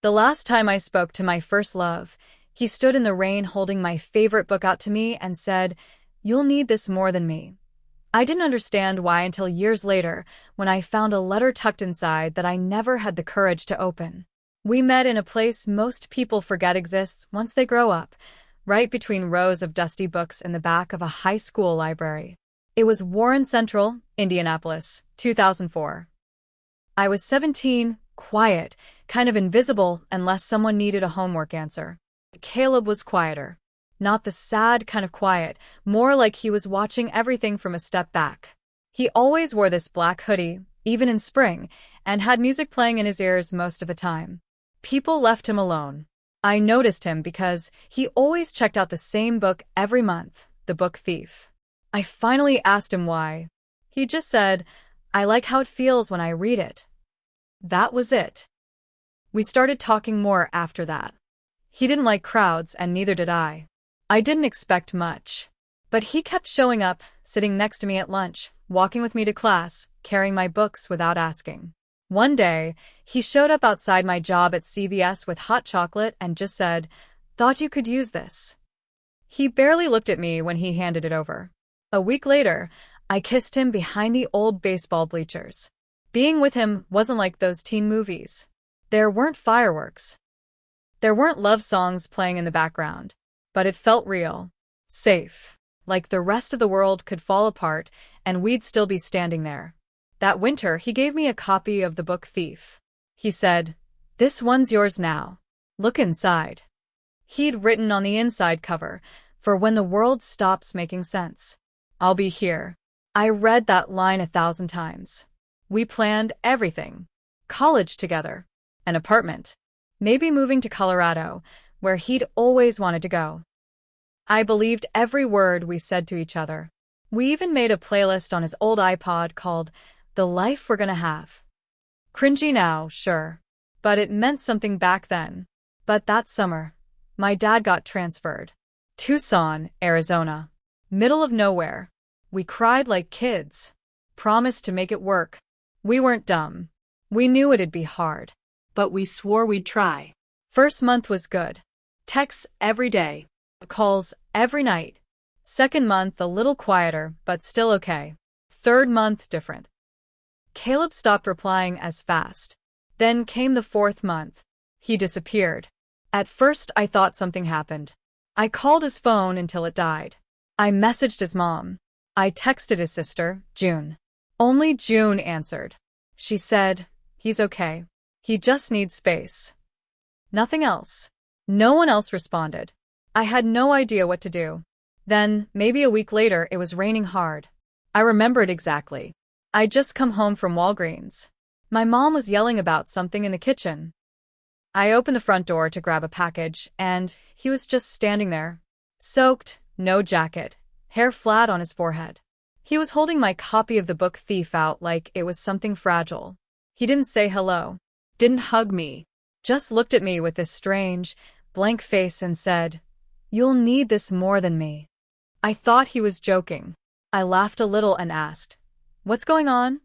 The last time I spoke to my first love, he stood in the rain holding my favorite book out to me and said, "You'll need this more than me." I didn't understand why until years later, when I found a letter tucked inside that I never had the courage to open. We met in a place most people forget exists once they grow up, right between rows of dusty books in the back of a high school library. It was Warren Central, Indianapolis, 2004. I was 17, quiet, kind of invisible unless someone needed a homework answer. Caleb was quieter. Not the sad kind of quiet, more like he was watching everything from a step back. He always wore this black hoodie, even in spring, and had music playing in his ears most of the time. People left him alone. I noticed him because he always checked out the same book every month, The Book Thief. I finally asked him why. He just said, "I like how it feels when I read it." That was it. We started talking more after that. He didn't like crowds, and neither did I. I didn't expect much. But he kept showing up, sitting next to me at lunch, walking with me to class, carrying my books without asking. One day, he showed up outside my job at CVS with hot chocolate and just said, "Thought you could use this." He barely looked at me when he handed it over. A week later, I kissed him behind the old baseball bleachers. Being with him wasn't like those teen movies. There weren't fireworks. There weren't love songs playing in the background. But it felt real. Safe. Like the rest of the world could fall apart and we'd still be standing there. That winter, he gave me a copy of The Book Thief. He said, "This one's yours now. Look inside." He'd written on the inside cover, "For when the world stops making sense, I'll be here." I read that line 1,000 times. We planned everything. College together. An apartment. Maybe moving to Colorado, where he'd always wanted to go. I believed every word we said to each other. We even made a playlist on his old iPod called The Life We're Gonna Have. Cringy now, sure. But it meant something back then. But that summer, my dad got transferred. Tucson, Arizona. Middle of nowhere. We cried like kids. Promised to make it work. We weren't dumb. We knew it'd be hard. But we swore we'd try. First month was good. Texts every day. Calls every night. Second month a little quieter, but still okay. Third month different. Caleb stopped replying as fast. Then came the fourth month. He disappeared. At first I thought something happened. I called his phone until it died. I messaged his mom. I texted his sister, June. Only June answered. She said, "He's okay. He just needs space." Nothing else. No one else responded. I had no idea what to do. Then, maybe a week later, it was raining hard. I remember it exactly. I'd just come home from Walgreens. My mom was yelling about something in the kitchen. I opened the front door to grab a package, and he was just standing there. Soaked, no jacket, hair flat on his forehead. He was holding my copy of The Book Thief out like it was something fragile. He didn't say hello. Didn't hug me. Just looked at me with this strange, blank face and said, "You'll need this more than me." I thought he was joking. I laughed a little and asked, "What's going on?"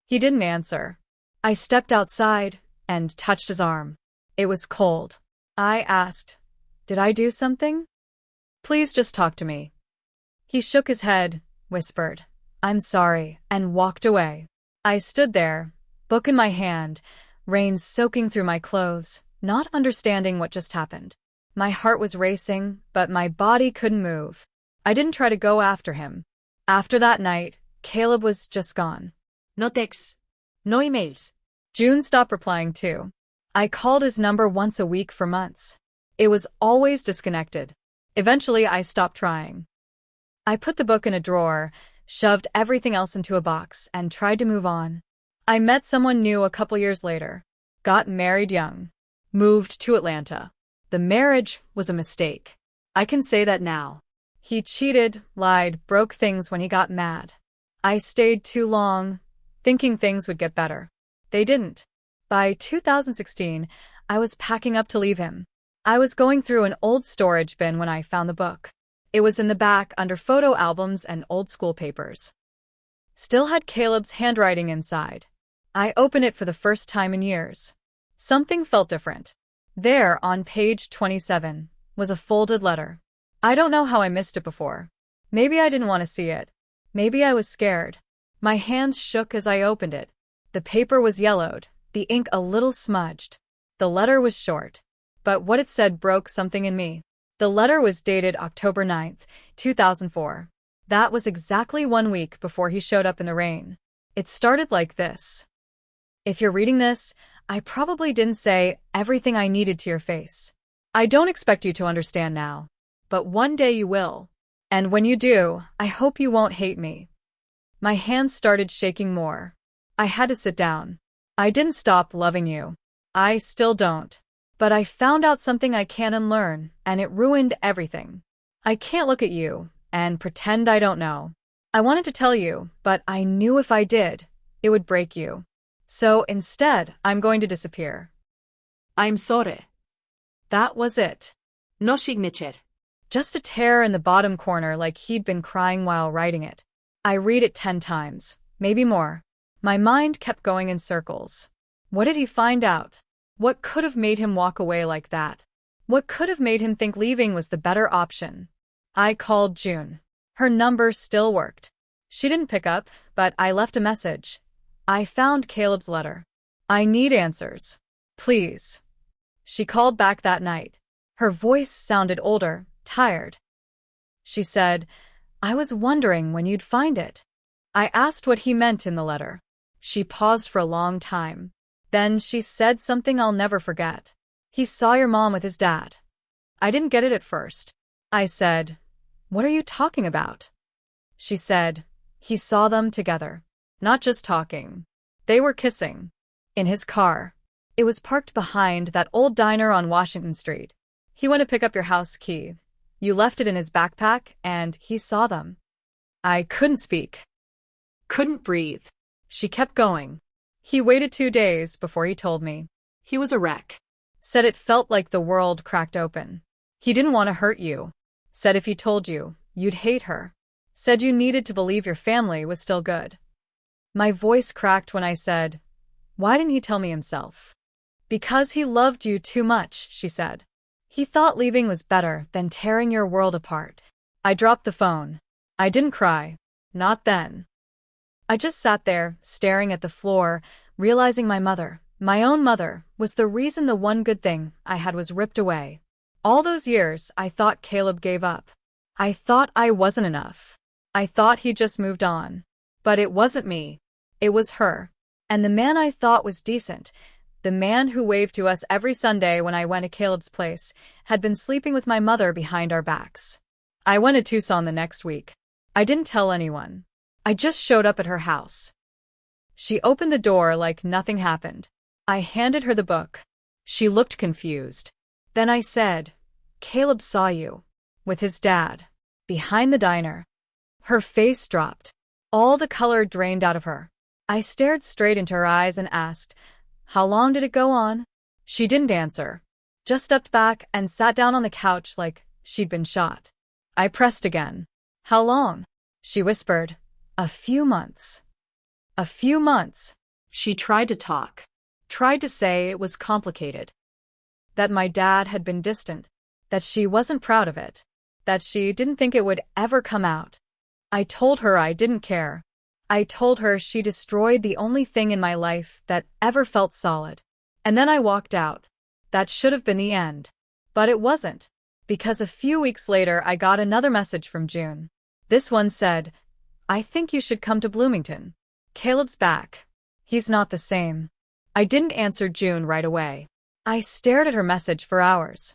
He didn't answer. I stepped outside and touched his arm. It was cold. I asked, "Did I do something? Please just talk to me." He shook his head, whispered, "I'm sorry," and walked away. I stood there, book in my hand, rain soaking through my clothes, not understanding what just happened. My heart was racing, but my body couldn't move. I didn't try to go after him. After that night, Caleb was just gone. No texts. No emails. June stopped replying too. I called his number once a week for months. It was always disconnected. Eventually, I stopped trying. I put the book in a drawer, shoved everything else into a box, and tried to move on. I met someone new a couple years later. Got married young. Moved to Atlanta. The marriage was a mistake. I can say that now. He cheated, lied, broke things when he got mad. I stayed too long, thinking things would get better. They didn't. By 2016, I was packing up to leave him. I was going through an old storage bin when I found the book. It was in the back under photo albums and old school papers. Still had Caleb's handwriting inside. I opened it for the first time in years. Something felt different. There, on page 27, was a folded letter. I don't know how I missed it before. Maybe I didn't want to see it. Maybe I was scared. My hands shook as I opened it. The paper was yellowed, the ink a little smudged. The letter was short, but what it said broke something in me. The letter was dated October 9th, 2004. That was exactly 1 week before he showed up in the rain. It started like this. If you're reading this, I probably didn't say everything I needed to your face. I don't expect you to understand now, but one day you will. And when you do, I hope you won't hate me. My hands started shaking more. I had to sit down. I didn't stop loving you. I still don't. But I found out something I can't unlearn, and it ruined everything. I can't look at you and pretend I don't know. I wanted to tell you, but I knew if I did, it would break you. So instead, I'm going to disappear. I'm sorry. That was it. No signature. Just a tear in the bottom corner like he'd been crying while writing it. I read it 10 times, maybe more. My mind kept going in circles. What did he find out? What could have made him walk away like that? What could have made him think leaving was the better option? I called June. Her number still worked. She didn't pick up, but I left a message. I found Caleb's letter. I need answers. Please. She called back that night. Her voice sounded older, tired. She said, I was wondering when you'd find it. I asked what he meant in the letter. She paused for a long time. Then she said something I'll never forget. He saw your mom with his dad. I didn't get it at first. I said, what are you talking about? She said, he saw them together. Not just talking. They were kissing. In his car. It was parked behind that old diner on Washington Street. He went to pick up your house key. You left it in his backpack, and he saw them. I couldn't speak. Couldn't breathe. She kept going. He waited 2 days before he told me. He was a wreck. Said it felt like the world cracked open. He didn't want to hurt you. Said if he told you, you'd hate her. Said you needed to believe your family was still good. My voice cracked when I said, why didn't he tell me himself? Because he loved you too much, she said. He thought leaving was better than tearing your world apart. I dropped the phone. I didn't cry. Not then. I just sat there, staring at the floor, realizing my mother, my own mother, was the reason the one good thing I had was ripped away. All those years, I thought Caleb gave up. I thought I wasn't enough. I thought he just moved on. But it wasn't me. It was her. And the man I thought was decent, the man who waved to us every Sunday when I went to Caleb's place, had been sleeping with my mother behind our backs. I went to Tucson the next week. I didn't tell anyone. I just showed up at her house. She opened the door like nothing happened. I handed her the book. She looked confused. Then I said, Caleb saw you. With his dad. Behind the diner. Her face dropped. All the color drained out of her. I stared straight into her eyes and asked, how long did it go on? She didn't answer. Just stepped back and sat down on the couch like she'd been shot. I pressed again. How long? She whispered. A few months. A few months. She tried to talk. Tried to say it was complicated. That my dad had been distant. That she wasn't proud of it. That she didn't think it would ever come out. I told her I didn't care. I told her she destroyed the only thing in my life that ever felt solid. And then I walked out. That should have been the end. But it wasn't. Because a few weeks later I got another message from June. This one said, I think you should come to Bloomington. Caleb's back. He's not the same. I didn't answer June right away. I stared at her message for hours.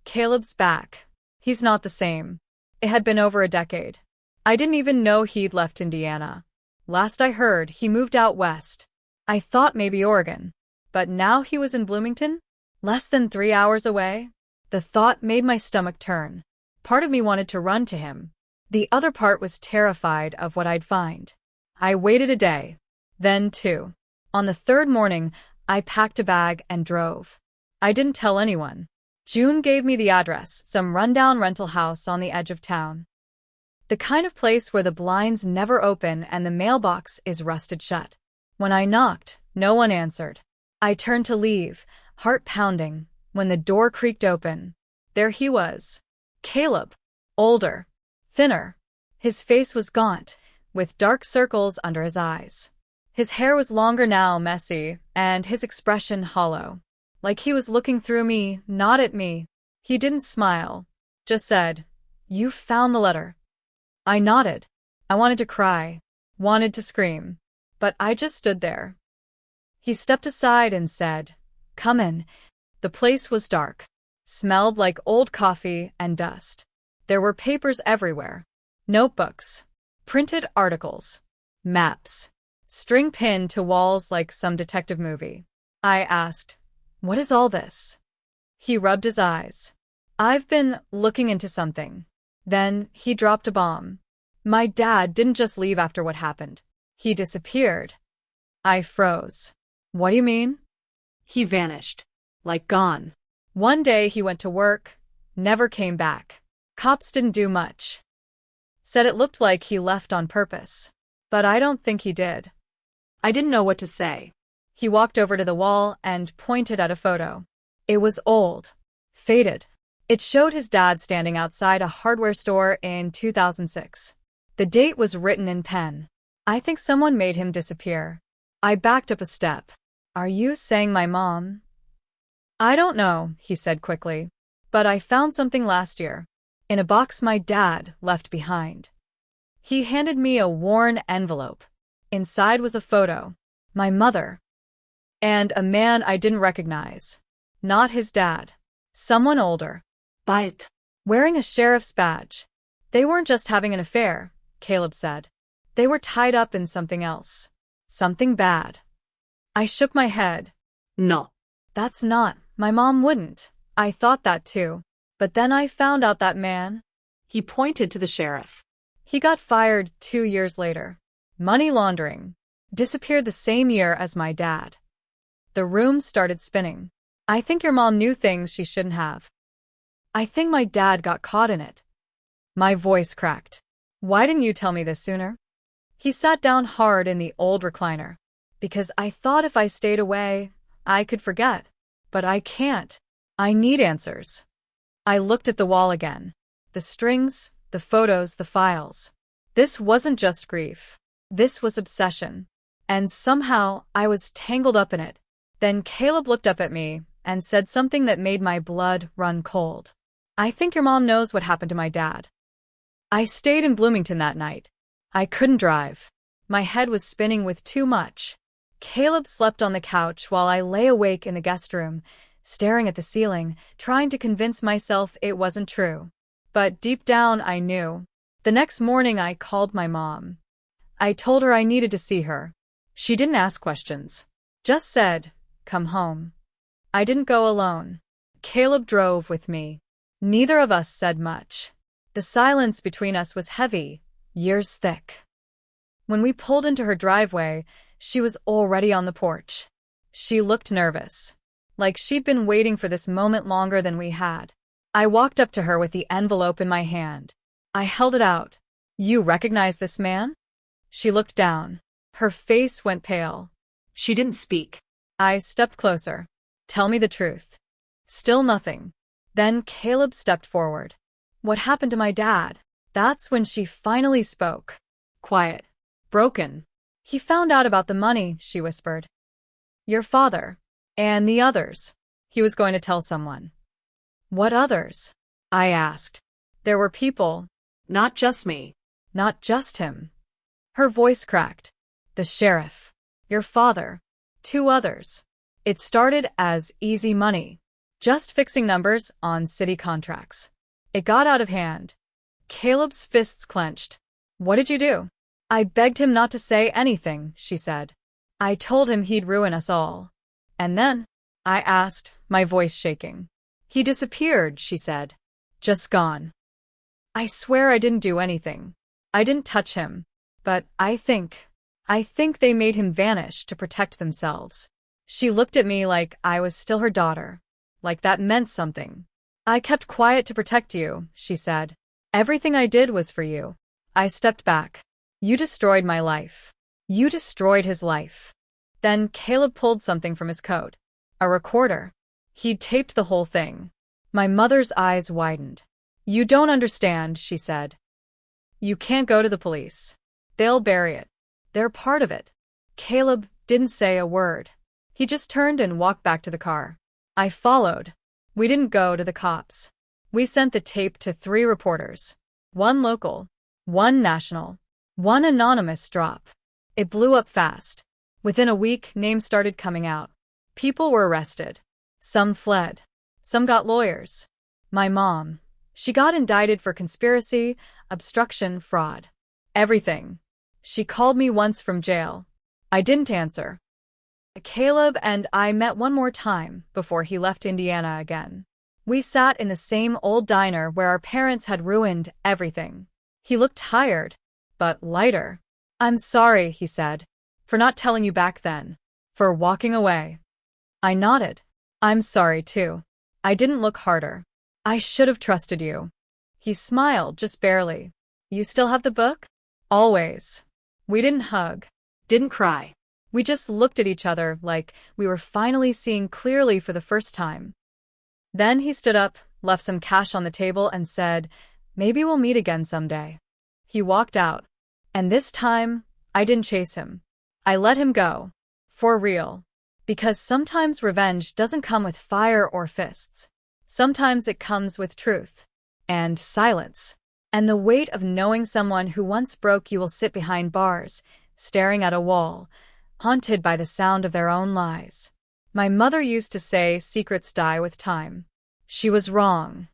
Caleb's back. He's not the same. It had been over a decade. I didn't even know he'd left Indiana. Last I heard, he moved out west. I thought maybe Oregon. But now he was in Bloomington? Less than 3 hours away? The thought made my stomach turn. Part of me wanted to run to him. The other part was terrified of what I'd find. I waited a day. Then 2. On the 3rd morning, I packed a bag and drove. I didn't tell anyone. June gave me the address, some rundown rental house on the edge of town. The kind of place where the blinds never open and the mailbox is rusted shut. When I knocked, no one answered. I turned to leave, heart pounding, When the door creaked open, there he was. Caleb. Older. Thinner. His face was gaunt, with dark circles under his eyes. His hair was longer now, messy, and his expression hollow. Like he was looking through me, not at me. He didn't smile. Just said, "You found the letter." I nodded. I wanted to cry. Wanted to scream. But I just stood there. He stepped aside and said, "Come in." The place was dark. Smelled like old coffee and dust. There were papers everywhere. Notebooks. Printed articles. Maps. String pinned to walls like some detective movie. I asked, "What is all this?" He rubbed his eyes. "I've been looking into something." Then he dropped a bomb. "My dad didn't just leave after what happened. He disappeared." I froze. "What do you mean?" He vanished. Like gone. One day he went to work, never came back. Cops didn't do much. Said it looked like he left on purpose. But I don't think he did. I didn't know what to say. He walked over to the wall and pointed at a photo. It was old. Faded. It showed his dad standing outside a hardware store in 2006. The date was written in pen. I think someone made him disappear. I backed up a step. "Are you saying my mom?" "I don't know," he said quickly. "But I found something last year. In a box my dad left behind." He handed me a worn envelope. Inside was a photo. My mother. And a man I didn't recognize. Not his dad. Someone older. Buy it. Wearing a sheriff's badge. They weren't just having an affair, Caleb said. They were tied up in something else. Something bad. I shook my head. No. That's not. My mom wouldn't. I thought that too. But then I found out that man. He pointed to the sheriff. He got fired 2 years later. Money laundering. Disappeared the same year as my dad. The room started spinning. I think your mom knew things she shouldn't have. I think my dad got caught in it. My voice cracked. Why didn't you tell me this sooner? He sat down hard in the old recliner. Because I thought if I stayed away, I could forget. But I can't. I need answers. I looked at the wall again. The strings, the photos, the files. This wasn't just grief. This was obsession. And somehow I was tangled up in it. Then Caleb looked up at me and said something that made my blood run cold. I think your mom knows what happened to my dad. I stayed in Bloomington that night. I couldn't drive. My head was spinning with too much. Caleb slept on the couch while I lay awake in the guest room, staring at the ceiling, trying to convince myself it wasn't true. But deep down I knew. The next morning I called my mom. I told her I needed to see her. She didn't ask questions. Just said, "Come home." I didn't go alone. Caleb drove with me. Neither of us said much. The silence between us was heavy, years thick. When we pulled into her driveway, she was already on the porch. She looked nervous, like she'd been waiting for this moment longer than we had. I walked up to her with the envelope in my hand. I held it out. "You recognize this man?" She looked down. Her face went pale. She didn't speak. I stepped closer. "Tell me the truth." Still nothing. Then Caleb stepped forward. "What happened to my dad?" That's when she finally spoke. Quiet. Broken. "He found out about the money," she whispered. "Your father. And the others." He was going to tell someone. "What others?" I asked. There were people. Not just me. Not just him. Her voice cracked. "The sheriff. Your father. 2 others. It started as easy money. Just fixing numbers on city contracts. It got out of hand." Caleb's fists clenched. "What did you do?" "I begged him not to say anything," she said. "I told him he'd ruin us all." "And then?" I asked, my voice shaking. "He disappeared," she said. "Just gone." I swear I didn't do anything. I didn't touch him. But I think they made him vanish to protect themselves. She looked at me like I was still her daughter. Like that meant something. "I kept quiet to protect you," she said. "Everything I did was for you." I stepped back. "You destroyed my life. You destroyed his life." Then Caleb pulled something from his coat. A recorder. He'd taped the whole thing. My mother's eyes widened. You don't understand, she said. You can't go to the police. They'll bury it. They're part of it. Caleb didn't say a word. He just turned and walked back to the car. I followed. We didn't go to the cops. We sent the tape to 3 reporters. 1 local, 1 national, 1 anonymous drop. It blew up fast. Within a week, names started coming out. People were arrested. Some fled. Some got lawyers. My mom. She got indicted for conspiracy, obstruction, fraud. Everything. She called me once from jail. I didn't answer. Caleb and I met one more time before he left Indiana again. We sat in the same old diner where our parents had ruined everything. He looked tired, but lighter. I'm sorry, he said, for not telling you back then, for walking away. I nodded. I'm sorry too. I didn't look harder. I should have trusted you. He smiled, just barely. You still have the book? Always. We didn't hug. Didn't cry. We just looked at each other like we were finally seeing clearly for the first time. Then he stood up, left some cash on the table, and said, maybe we'll meet again someday. He walked out. And this time, I didn't chase him. I let him go. For real. Because sometimes revenge doesn't come with fire or fists. Sometimes it comes with truth. And silence. And the weight of knowing someone who once broke you will sit behind bars, staring at a wall, haunted by the sound of their own lies. My mother used to say secrets die with time. She was wrong.